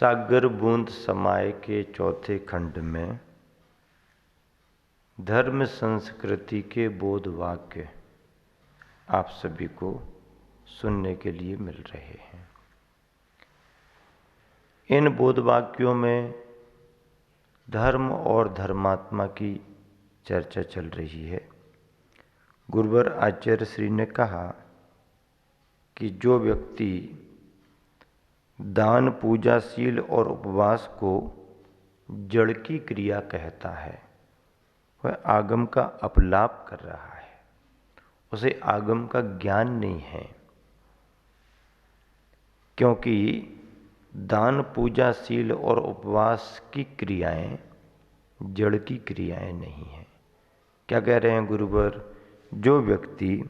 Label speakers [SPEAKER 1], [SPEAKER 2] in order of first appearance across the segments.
[SPEAKER 1] सागर बूंद समाये के चौथे खंड में धर्म संस्कृति के बोध वाक्य आप सभी को सुनने के लिए मिल रहे हैं। इन बोध वाक्यों में धर्म और धर्मात्मा की चर्चा चल रही है। गुरुवर आचार्य श्री ने कहा कि जो व्यक्ति दान, पूजाशील और उपवास को जड़ की क्रिया कहता है वह आगम का अपलाप कर रहा है, उसे आगम का ज्ञान नहीं है। क्योंकि दान, पूजाशील और उपवास की क्रियाएं जड़ की क्रियाएं नहीं हैं। क्या कह रहे हैं गुरुवर? जो व्यक्ति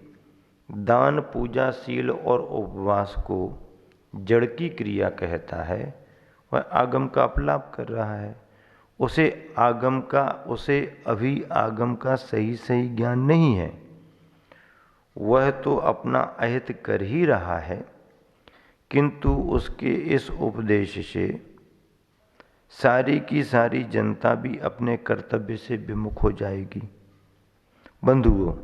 [SPEAKER 1] दान, पूजाशील और उपवास को जड़ की क्रिया कहता है वह आगम का अपलाप कर रहा है, उसे अभी आगम का सही ज्ञान नहीं है। वह तो अपना अहित कर ही रहा है, किंतु उसके इस उपदेश से सारी की सारी जनता भी अपने कर्तव्य से विमुख हो जाएगी। बंधुओं,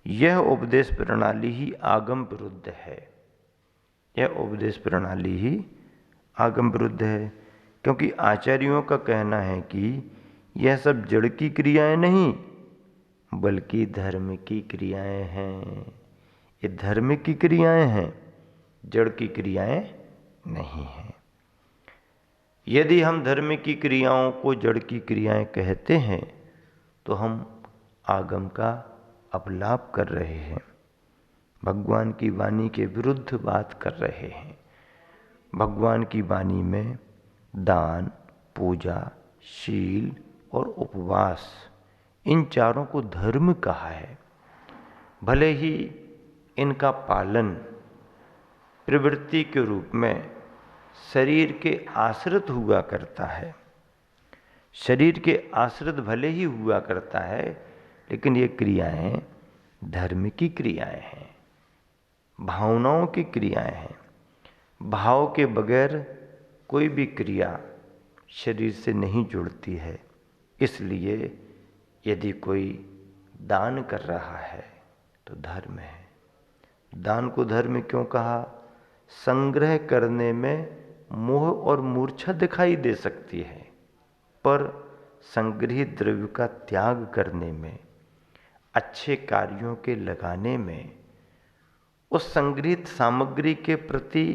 [SPEAKER 1] यह उपदेश प्रणाली ही आगम विरुद्ध है। यह उपदेश प्रणाली ही आगम विरुद्ध है, क्योंकि आचार्यों का कहना है कि यह सब जड़ की क्रियाएं नहीं बल्कि धर्म की क्रियाएं हैं। ये धर्म की क्रियाएं हैं, जड़ की क्रियाएं नहीं हैं। यदि हम धर्म की क्रियाओं को जड़ की क्रियाएं कहते हैं तो हम आगम का अपलाप कर रहे हैं, भगवान की वाणी के विरुद्ध बात कर रहे हैं। भगवान की वाणी में दान, पूजा, शील और उपवास इन चारों को धर्म कहा है। भले ही इनका पालन प्रवृत्ति के रूप में शरीर के आश्रित हुआ करता है, शरीर के आश्रित भले ही हुआ करता है, लेकिन ये क्रियाएं धर्म की क्रियाएं हैं, भावनाओं की क्रियाएं हैं। भाव के बगैर कोई भी क्रिया शरीर से नहीं जुड़ती है। इसलिए यदि कोई दान कर रहा है तो धर्म है। दान को धर्म क्यों कहा? संग्रह करने में मोह और मूर्छा दिखाई दे सकती है, पर संग्रहित द्रव्य का त्याग करने में, अच्छे कार्यों के लगाने में, उस संग्रहित सामग्री के प्रति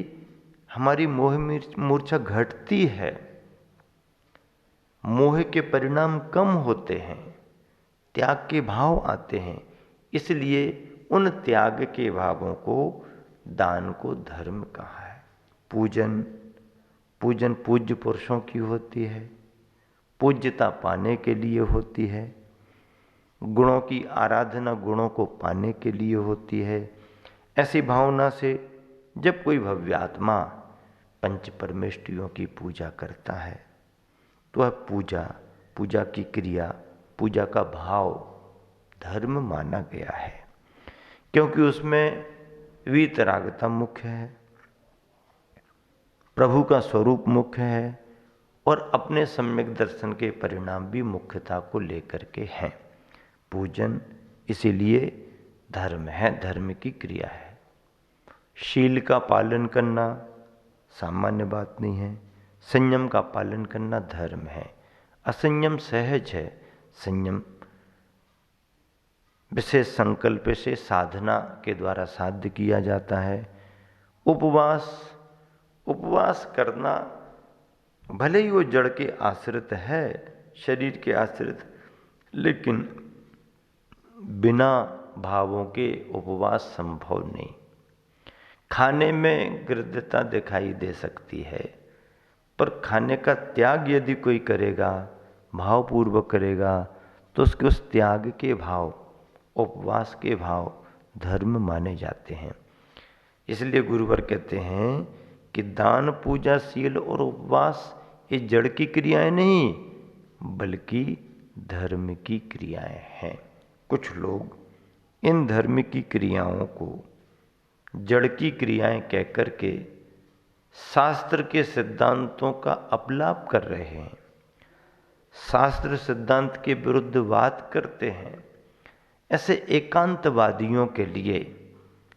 [SPEAKER 1] हमारी मोह मूर्छा घटती है, मोह के परिणाम कम होते हैं, त्याग के भाव आते हैं। इसलिए उन त्याग के भावों को, दान को धर्म कहा है। पूजन पूज्य पुरुषों की होती है, पूज्यता पाने के लिए होती है। गुणों की आराधना गुणों को पाने के लिए होती है। ऐसी भावना से जब कोई भव्यात्मा पंच परमेष्ठियों की पूजा करता है तो वह पूजा की क्रिया, पूजा का भाव धर्म माना गया है, क्योंकि उसमें वीतरागता मुख्य है, प्रभु का स्वरूप मुख्य है और अपने सम्यक दर्शन के परिणाम भी मुख्यता को लेकर के हैं। पूजन इसीलिए धर्म है, धर्म की क्रिया है। शील का पालन करना सामान्य बात नहीं है, संयम का पालन करना धर्म है। असंयम सहज है, संयम विशेष संकल्प से साधना के द्वारा साध्य किया जाता है। उपवास करना भले ही वो जड़ के आश्रित है, शरीर के आश्रित, लेकिन बिना भावों के उपवास संभव नहीं। खाने में गृद्धता दिखाई दे सकती है, पर खाने का त्याग यदि कोई करेगा, भावपूर्वक करेगा, तो उसके उस त्याग के भाव, उपवास के भाव धर्म माने जाते हैं। इसलिए गुरुवर कहते हैं कि दान, पूजा, शील और उपवास ये जड़ की क्रियाएं नहीं बल्कि धर्म की क्रियाएं हैं। कुछ लोग इन धर्म की क्रियाओं को जड़ की क्रियाएं कहकर के शास्त्र के सिद्धांतों का अपलाप कर रहे हैं, शास्त्र सिद्धांत के विरुद्ध बात करते हैं। ऐसे एकांतवादियों के लिए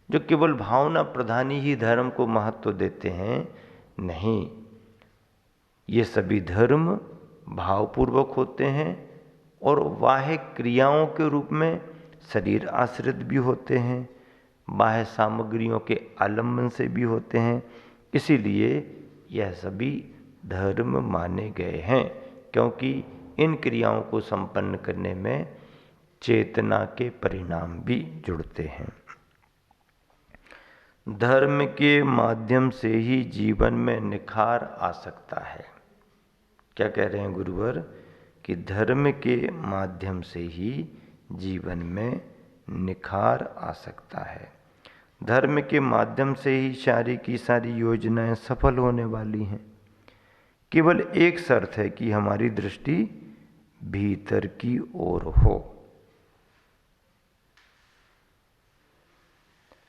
[SPEAKER 1] जो केवल भावना प्रधान ही धर्म को महत्व देते हैं, नहीं, ये सभी धर्म भावपूर्वक होते हैं और बाह्य क्रियाओं के रूप में शरीर आश्रित भी होते हैं, बाह्य सामग्रियों के आलम्बन से भी होते हैं। इसीलिए यह सभी धर्म माने गए हैं, क्योंकि इन क्रियाओं को संपन्न करने में चेतना के परिणाम भी जुड़ते हैं। धर्म के माध्यम से ही जीवन में निखार आ सकता है। क्या कह रहे हैं गुरुवर? कि धर्म के माध्यम से ही जीवन में निखार आ सकता है। धर्म के माध्यम से ही सारी की सारी योजनाएं सफल होने वाली हैं। केवल एक शर्त है कि हमारी दृष्टि भीतर की ओर हो,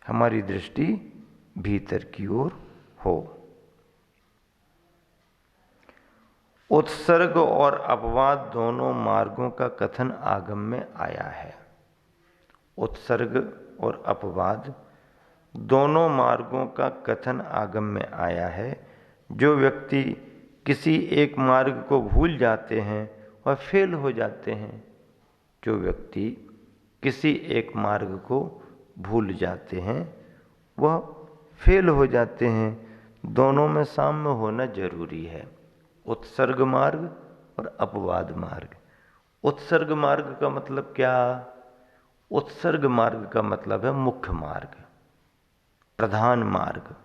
[SPEAKER 1] हमारी दृष्टि भीतर की ओर हो। उत्सर्ग और अपवाद दोनों मार्गों का कथन आगम में आया है। उत्सर्ग और अपवाद दोनों मार्गों का कथन आगम में आया है। जो व्यक्ति किसी एक मार्ग को भूल जाते हैं वह फेल हो जाते हैं। जो व्यक्ति किसी एक मार्ग को भूल जाते हैं वह फेल हो जाते हैं। दोनों में साम्य होना जरूरी है, उत्सर्ग मार्ग और अपवाद मार्ग। उत्सर्ग मार्ग का मतलब क्या? उत्सर्ग मार्ग का मतलब है मुख्य मार्ग, प्रधान मार्ग।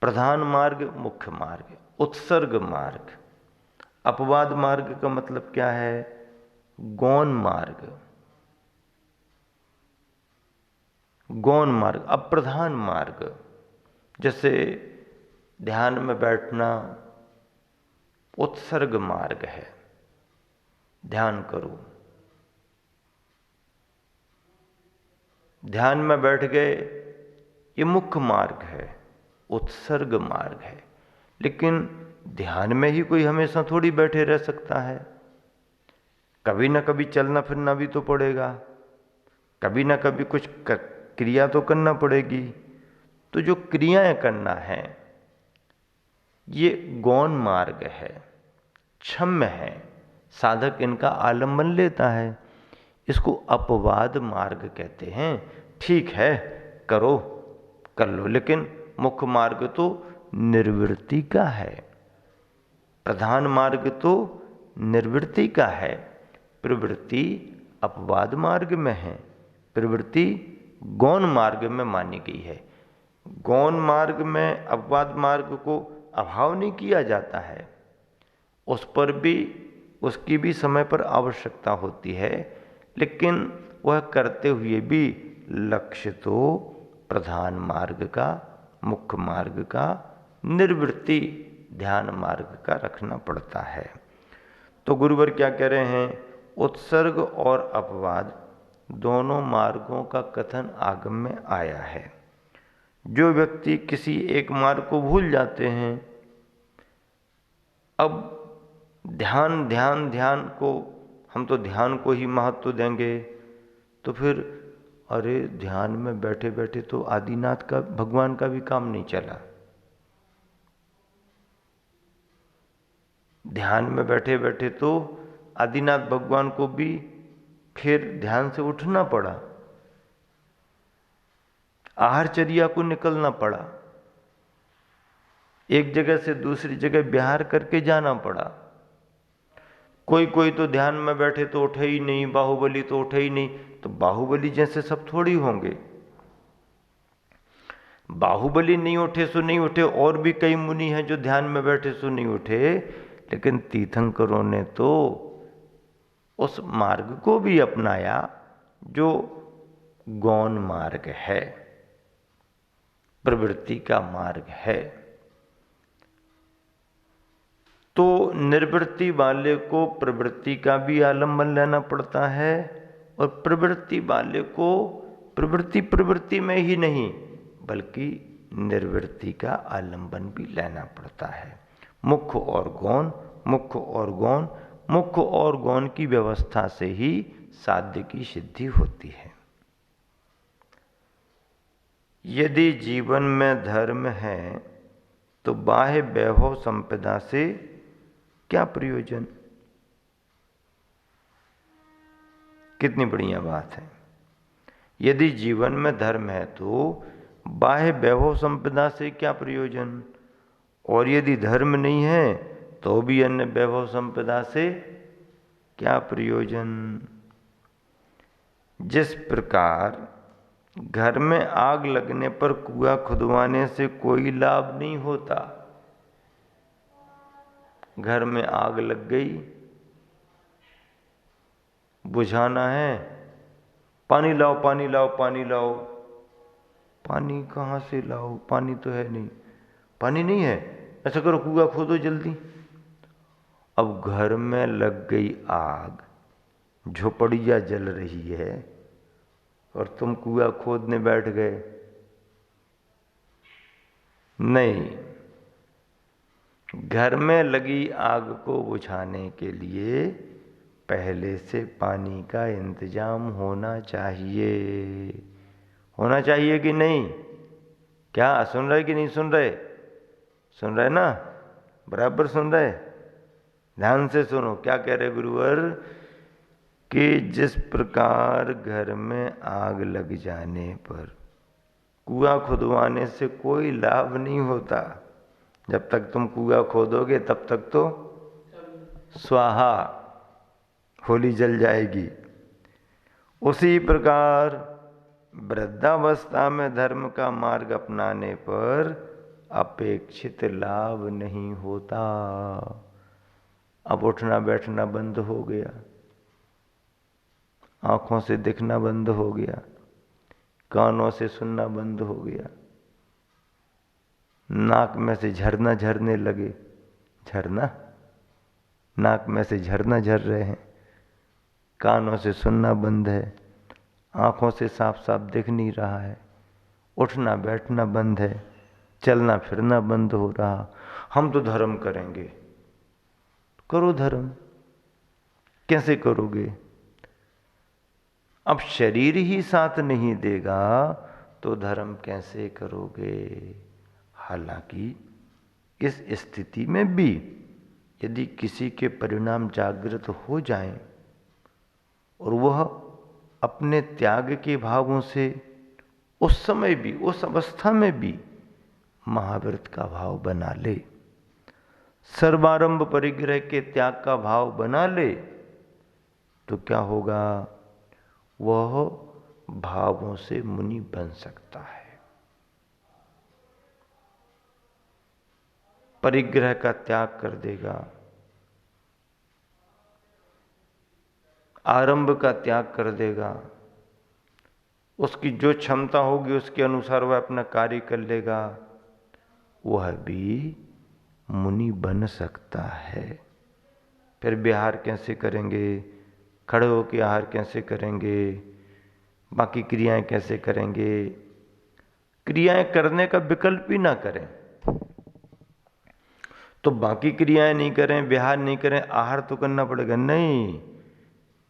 [SPEAKER 1] प्रधान मार्ग मुख्य मार्ग, उत्सर्ग मार्ग। अपवाद मार्ग का मतलब क्या है? गौण मार्ग, गौण मार्ग, अप्रधान मार्ग। जैसे ध्यान में बैठना उत्सर्ग मार्ग है, ध्यान करो, ध्यान में बैठ गए, ये मुख्य मार्ग है, उत्सर्ग मार्ग है। लेकिन ध्यान में ही कोई हमेशा थोड़ी बैठे रह सकता है, कभी ना कभी चलना फिरना भी तो पड़ेगा, कभी ना कभी कुछ क्रिया तो करना पड़ेगी। तो जो क्रियाएं करना है ये गौण मार्ग है, क्षम्य है, साधक इनका आलम्बन लेता है। इसको अपवाद मार्ग कहते हैं। ठीक है, करो, कर लो, लेकिन मुख्य मार्ग तो निर्वृत्ति का है, प्रधान मार्ग तो निर्वृत्ति का है। प्रवृत्ति अपवाद मार्ग में है, प्रवृत्ति गौण मार्ग में मानी गई है। गौण मार्ग में अपवाद मार्ग को अभाव नहीं किया जाता है, उस पर भी उसकी भी समय पर आवश्यकता होती है, लेकिन वह करते हुए भी लक्ष्य तो प्रधान मार्ग का, मुख्य मार्ग का, निर्वृत्ति ध्यान मार्ग का रखना पड़ता है। तो गुरुवर क्या कह रहे हैं? उत्सर्ग और अपवाद दोनों मार्गों का कथन आगम में आया है। जो व्यक्ति किसी एक मार्ग को भूल जाते हैं, अब ध्यान ध्यान ध्यान को, हम तो ध्यान को ही महत्व देंगे, तो फिर अरे ध्यान में बैठे बैठे तो आदिनाथ का, भगवान का भी काम नहीं चला। ध्यान में बैठे बैठे तो आदिनाथ भगवान को भी फिर ध्यान से उठना पड़ा, आहारचर्या को निकलना पड़ा, एक जगह से दूसरी जगह विहार करके जाना पड़ा। कोई कोई तो ध्यान में बैठे तो उठे ही नहीं, बाहुबली तो उठे ही नहीं। तो बाहुबली जैसे सब थोड़ी होंगे, बाहुबली नहीं उठे सो नहीं उठे, और भी कई मुनि हैं जो ध्यान में बैठे सो नहीं उठे। लेकिन तीर्थंकरों ने तो उस मार्ग को भी अपनाया जो गौण मार्ग है, प्रवृत्ति का मार्ग है। तो निर्वृत्ति वाले को प्रवृत्ति का भी आलम्बन लेना पड़ता है, और प्रवृत्ति वाले को प्रवृत्ति में ही नहीं बल्कि निर्वृत्ति का आलंबन भी लेना पड़ता है। मुख्य और गौण, मुख्य और गौण, मुख्य और गौण की व्यवस्था से ही साध्य की सिद्धि होती है। यदि जीवन में धर्म है तो बाह्य वैभव संपदा से क्या प्रयोजन। कितनी बढ़िया बात है। यदि जीवन में धर्म है तो बाह्य वैभव संपदा से क्या प्रयोजन, और यदि धर्म नहीं है तो भी अन्य वैभव संपदा से क्या प्रयोजन। जिस प्रकार घर में आग लगने पर कुआं खुदवाने से कोई लाभ नहीं होता। घर में आग लग गई, बुझाना है, पानी लाओ पानी लाओ पानी लाओ। पानी कहाँ से लाओ, पानी तो है नहीं। पानी नहीं है, ऐसा करो कुआं खोदो जल्दी। अब घर में लग गई आग, झोपड़ियाँ जल रही है और तुम कुआं खोदने बैठ गए। नहीं, घर में लगी आग को बुझाने के लिए पहले से पानी का इंतजाम होना चाहिए। होना चाहिए कि नहीं? क्या सुन रहे कि नहीं सुन रहे? सुन रहे ना? बराबर सुन रहे? ध्यान से सुनो क्या कह रहे गुरुवर, कि जिस प्रकार घर में आग लग जाने पर कुआं खुदवाने से कोई लाभ नहीं होता। जब तक तुम कुआं खोदोगे तब तक तो स्वाहा, होली जल जाएगी। उसी प्रकार वृद्धावस्था में धर्म का मार्ग अपनाने पर अपेक्षित लाभ नहीं होता। अब उठना बैठना बंद हो गया, आंखों से दिखना बंद हो गया, कानों से सुनना बंद हो गया, नाक में से झरना झरने लगे। झरना, नाक में से झरना झर रहे हैं, कानों से सुनना बंद है, आंखों से साफ साफ दिख नहीं रहा है, उठना बैठना बंद है, चलना फिरना बंद हो रहा। हम तो धर्म करेंगे। करो धर्म, कैसे करोगे? अब शरीर ही साथ नहीं देगा तो धर्म कैसे करोगे? हालांकि इस स्थिति में भी यदि किसी के परिणाम जागृत हो जाएं और वह अपने त्याग के भावों से उस समय भी, उस अवस्था में भी महाव्रत का भाव बना ले, सर्वारंभ परिग्रह के त्याग का भाव बना ले, तो क्या होगा? वह भावों से मुनि बन सकता है। परिग्रह का त्याग कर देगा, आरंभ का त्याग कर देगा, उसकी जो क्षमता होगी उसके अनुसार वह अपना कार्य कर लेगा, वह भी मुनि बन सकता है। फिर विहार कैसे करेंगे? खड़े होकर आहार कैसे करेंगे? बाकी क्रियाएं कैसे करेंगे? क्रियाएं करने का विकल्प ही ना करें तो बाकी क्रियाएं नहीं करें, विहार नहीं करें, आहार तो करना पड़ेगा। नहीं,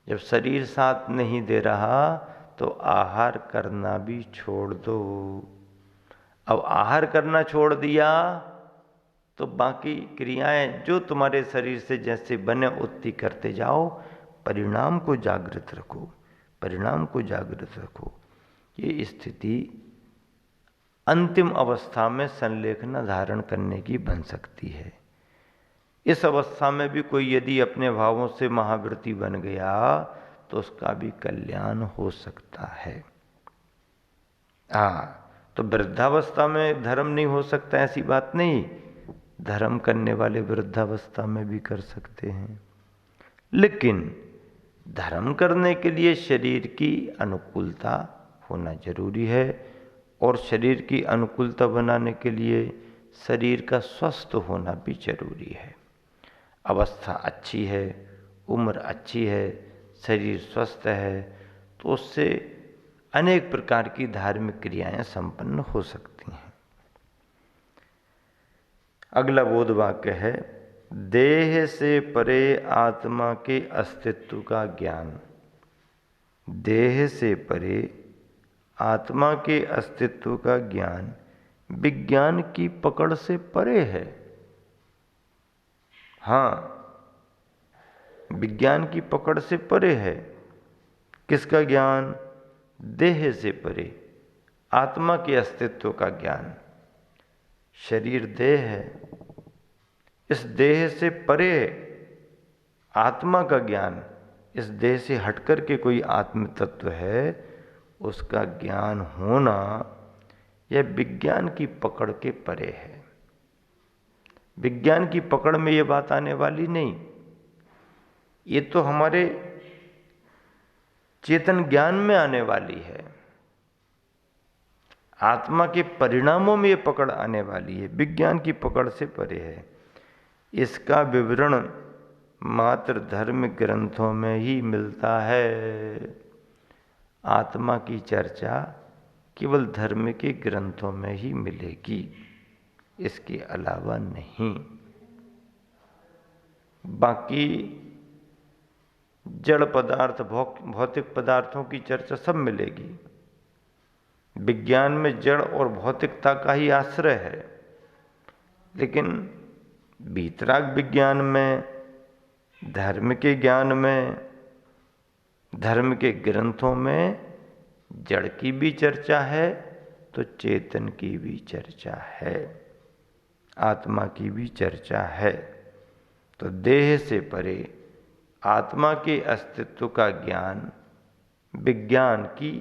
[SPEAKER 1] जब शरीर साथ नहीं दे रहा तो आहार करना भी छोड़ दो। अब आहार करना छोड़ दिया तो बाकी क्रियाएं जो तुम्हारे शरीर से जैसे बने उतनी करते जाओ, परिणाम को जागृत रखो, परिणाम को जागृत रखो। ये स्थिति अंतिम अवस्था में संलेखना धारण करने की बन सकती है। इस अवस्था में भी कोई यदि अपने भावों से महावृत्ति बन गया तो उसका भी कल्याण हो सकता है। तो वृद्धावस्था में धर्म नहीं हो सकता ऐसी बात नहीं, धर्म करने वाले वृद्धावस्था में भी कर सकते हैं। लेकिन धर्म करने के लिए शरीर की अनुकूलता होना जरूरी है, और शरीर की अनुकूलता बनाने के लिए शरीर का स्वस्थ होना भी जरूरी है। अवस्था अच्छी है, उम्र अच्छी है, शरीर स्वस्थ है, तो उससे अनेक प्रकार की धार्मिक क्रियाएं संपन्न हो सकती हैं। अगला बोध वाक्य है, देह से परे आत्मा के अस्तित्व का ज्ञान। देह से परे आत्मा के अस्तित्व का ज्ञान विज्ञान की पकड़ से परे है। हाँ, विज्ञान की पकड़ से परे है। किसका ज्ञान? देह से परे आत्मा के अस्तित्व का ज्ञान। शरीर देह है, इस देह से परे आत्मा का ज्ञान, इस देह से हटकर के कोई आत्म तत्व है, उसका ज्ञान होना यह विज्ञान की पकड़ के परे है। विज्ञान की पकड़ में ये बात आने वाली नहीं। ये तो हमारे चेतन ज्ञान में आने वाली है। आत्मा के परिणामों में ये पकड़ आने वाली है, विज्ञान की पकड़ से परे है। इसका विवरण मात्र धर्म ग्रंथों में ही मिलता है। आत्मा की चर्चा केवल धर्म के ग्रंथों में ही मिलेगी, इसके अलावा नहीं। बाकी जड़ पदार्थ, भौतिक पदार्थों की चर्चा सब मिलेगी। विज्ञान में जड़ और भौतिकता का ही आश्रय है, लेकिन वीतराग विज्ञान में, धर्म के ज्ञान में, धर्म के ग्रंथों में जड़ की भी चर्चा है तो चेतन की भी चर्चा है, आत्मा की भी चर्चा है। तो देह से परे आत्मा के अस्तित्व का ज्ञान विज्ञान की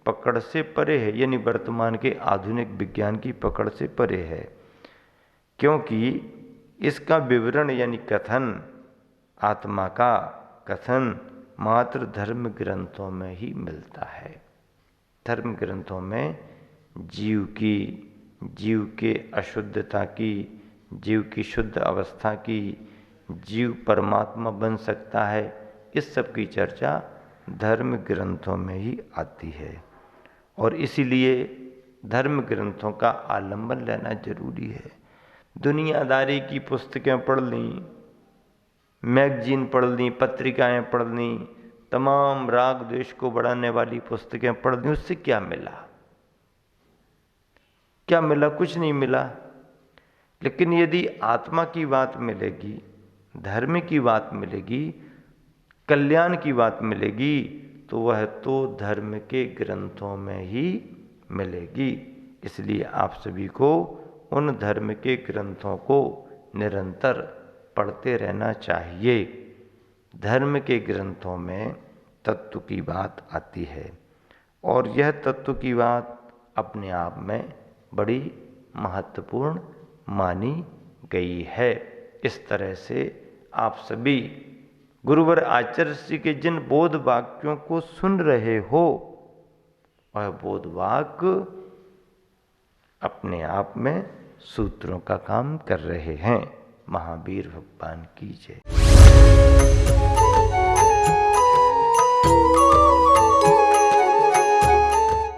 [SPEAKER 1] पकड़ से परे है, यानी वर्तमान के आधुनिक विज्ञान की पकड़ से परे है, क्योंकि इसका विवरण यानी कथन, आत्मा का कथन मात्र धर्म ग्रंथों में ही मिलता है। धर्म ग्रंथों में जीव के अशुद्धता की, जीव की शुद्ध अवस्था की, जीव परमात्मा बन सकता है, इस सब की चर्चा धर्म ग्रंथों में ही आती है। और इसीलिए धर्म ग्रंथों का आलंबन लेना जरूरी है। दुनियादारी की पुस्तकें पढ़ लीं, मैगजीन पढ़ लीं, पत्रिकाएं पढ़ लीं, तमाम राग द्वेष को बढ़ाने वाली पुस्तकें पढ़ लीं, उससे क्या मिला? क्या मिला? कुछ नहीं मिला। लेकिन यदि आत्मा की बात मिलेगी, धर्म की बात मिलेगी, कल्याण की बात मिलेगी, तो वह तो धर्म के ग्रंथों में ही मिलेगी। इसलिए आप सभी को उन धर्म के ग्रंथों को निरंतर पढ़ते रहना चाहिए। धर्म के ग्रंथों में तत्व की बात आती है और यह तत्व की बात अपने आप में बड़ी महत्वपूर्ण मानी गई है। इस तरह से आप सभी गुरुवर आचार्य श्री के जिन बोध वाक्यों को सुन रहे हो, वह बोध वाक्य अपने आप में सूत्रों का काम कर रहे हैं। महावीर भगवान की जय।